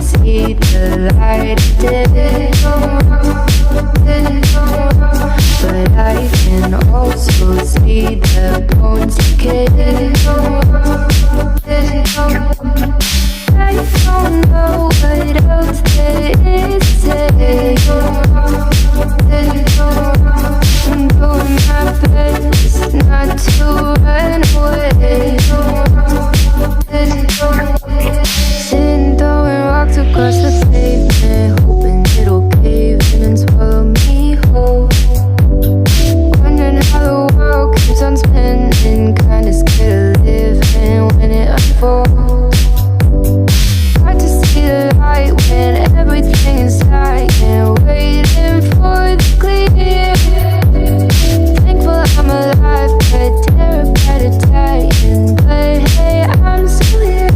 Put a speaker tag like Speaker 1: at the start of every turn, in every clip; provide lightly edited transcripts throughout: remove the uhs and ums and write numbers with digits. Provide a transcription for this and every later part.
Speaker 1: see the light of day, but I can also see the bones decay. I don't know what else there is to say. I'm doing my best not to run away. Sitting throwing rocks across the pavement, hoping it'll cave in and swallow me whole. Wondering how the world keeps on spinning, kinda scared of living when it unfolds. Hard to see the light when everything is dying, waiting for the clear. Thankful I'm alive, but terrified of dying. But hey, I'm still here.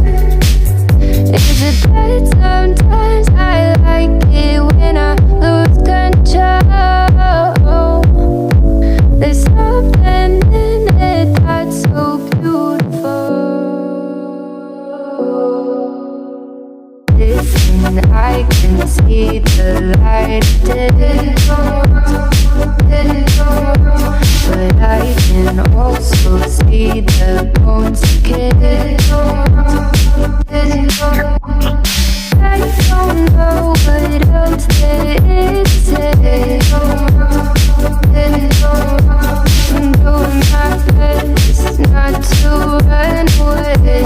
Speaker 1: Is it that sometimes I like it when I lose control? There's something in it that's so beautiful. Listen, I can see the light of day, but I can also see the bones decay. I don't know what else there is to say. I'm doing my best not to run away.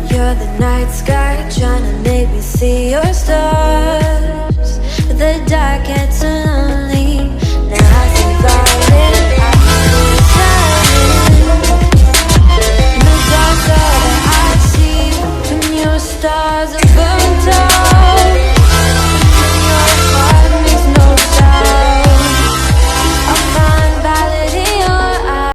Speaker 2: You're the night sky trying to make me see your stars, but the dark gets